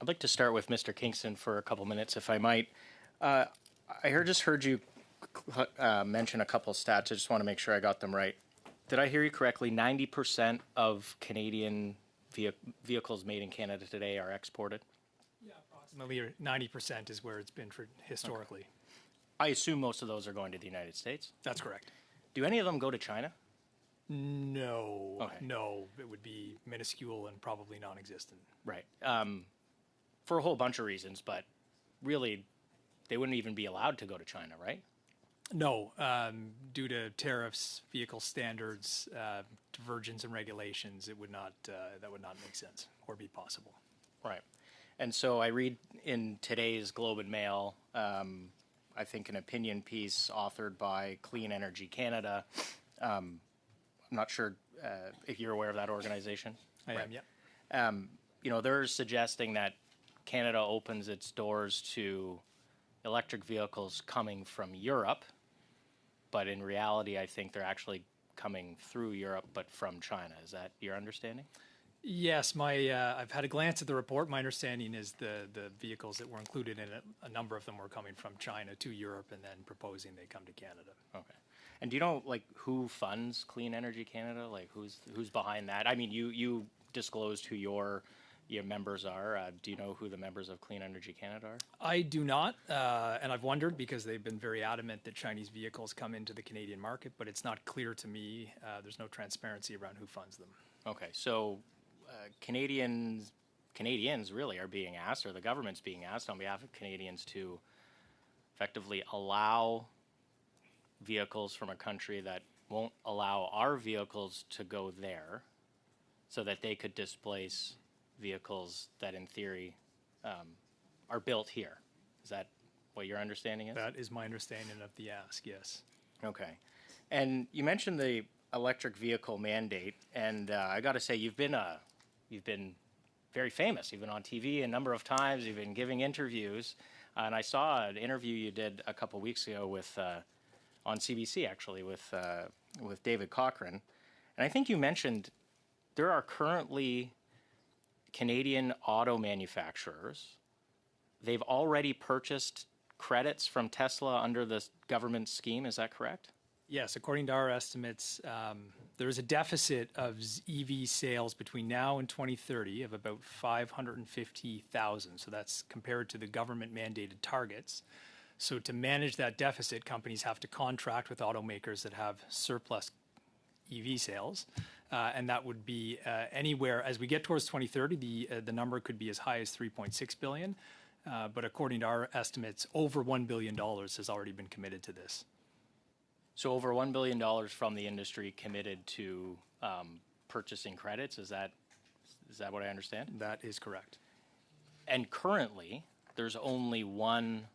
I'd like to start with Mr. Kingston for a couple minutes, if I might. Uh, just heard you mention a couple stats. I just want to make sure I got them right. Did I hear you correctly? 90% of Canadian vehicles made in Canada today are exported? Yeah, approximately 90% is where it's been historically. Okay. I assume most of those are going to the United States? That's correct. Do any of them go to China? No. Okay. No, it would be minuscule and probably non-existent. Right. For a whole bunch of reasons, but really, they wouldn't even be allowed to go to China, right? No, due to tariffs, vehicle standards, divergence in regulations, it would not. That would not make sense or be possible. Right. And so I read in today's Globe and Mail, I think an opinion piece authored by Clean Energy Canada. I'm not sure if you're aware of that organization. I am. Yeah. They're suggesting that Canada opens its doors to electric vehicles coming from Europe, but in reality, I think they're actually coming through Europe, but from China. Is that your understanding? Yes, I've had a glance at the report. My understanding is the vehicles that were included in it, a number of them were coming from China to Europe and then proposing they come to Canada. Okay. And do you know, who funds Clean Energy Canada? Who's behind that? I mean, you disclosed who your members are. Do you know who the members of Clean Energy Canada are? I do not, and I've wondered because they've been very adamant that Chinese vehicles come into the Canadian market, but it's not clear to me. There's no transparency around who funds them. Okay, so Canadians really are being asked, or the government's being asked on behalf of Canadians to effectively allow vehicles from a country that won't allow our vehicles to go there so that they could displace vehicles that in theory are built here. Is that what your understanding is? That is my understanding of the ask, yes. Okay. And you mentioned the electric vehicle mandate, and I got to say, you've been very famous. You've been on TV a number of times. You've been giving interviews, and I saw an interview you did a couple weeks ago with on CBC actually with David Cochrane, and I think you mentioned there are currently Canadian auto manufacturers. They've already purchased credits from Tesla under the government scheme. Is that correct? Yes, according to our estimates, there is a deficit of EV sales between now and 2030 of about 550,000. So that's compared to the government mandated targets. So to manage that deficit, companies have to contract with automakers that have surplus EV sales. And that would be anywhere, as we get towards 2030, the number could be as high as $3.6 billion. But according to our estimates, over $1 billion has already been committed to this. So over $1 billion from the industry committed to purchasing credits. Is that what I understand? That is correct. And currently, there's only one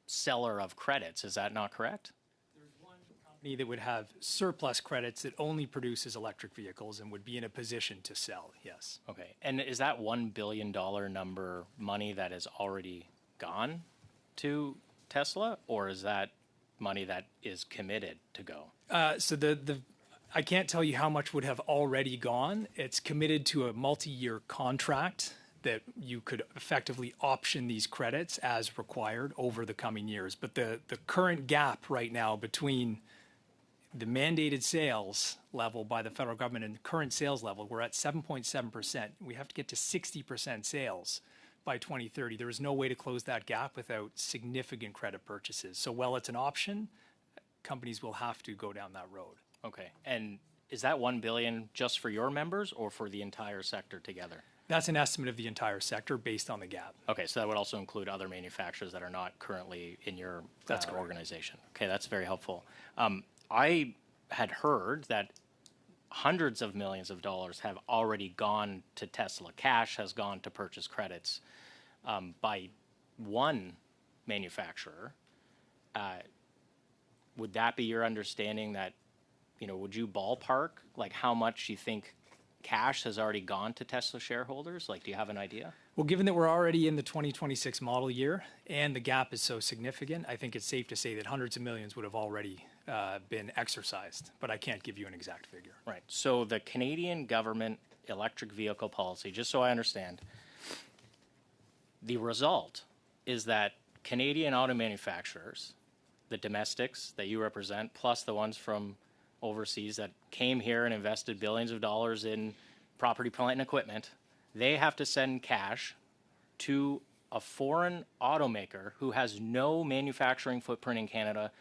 seller of credits. Is that not correct? There's one company that would have surplus credits that only produces electric vehicles and would be in a position to sell, yes. Okay. And is that $1 billion number money that has already gone to Tesla, or is that money that is committed to go? So I can't tell you how much would have already gone. It's committed to a multi-year contract that you could effectively option these credits as required over the coming years. But the current gap right now between the mandated sales level by the federal government and the current sales level, we're at 7.7%. We have to get to 60% sales by 2030. There is no way to close that gap without significant credit purchases. So while it's an option, companies will have to go down that road. Okay. And is that $1 billion just for your members or for the entire sector together? That's an estimate of the entire sector based on the gap. Okay, so that would also include other manufacturers that are not currently in your organization. Okay, that's very helpful. I had heard that hundreds of millions of dollars have already gone to Tesla. Cash has gone to purchase credits by one manufacturer. Would that be your understanding that, would you ballpark how much you think cash has already gone to Tesla shareholders? Do you have an idea? Well, given that we're already in the 2026 model year and the gap is so significant, I think it's safe to say that hundreds of millions would have already been exercised, but I can't give you an exact figure. Right. So the Canadian government electric vehicle policy, just so I understand, the result is that Canadian auto manufacturers, the domestics that you represent, plus the ones from overseas that came here and invested billions of dollars in property, plant, and equipment, they have to send cash to a foreign automaker who has no manufacturing footprint in Canada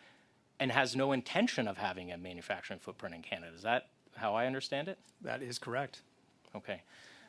and has no intention of having a manufacturing footprint in Canada. Is that how I understand it? That is correct. Okay.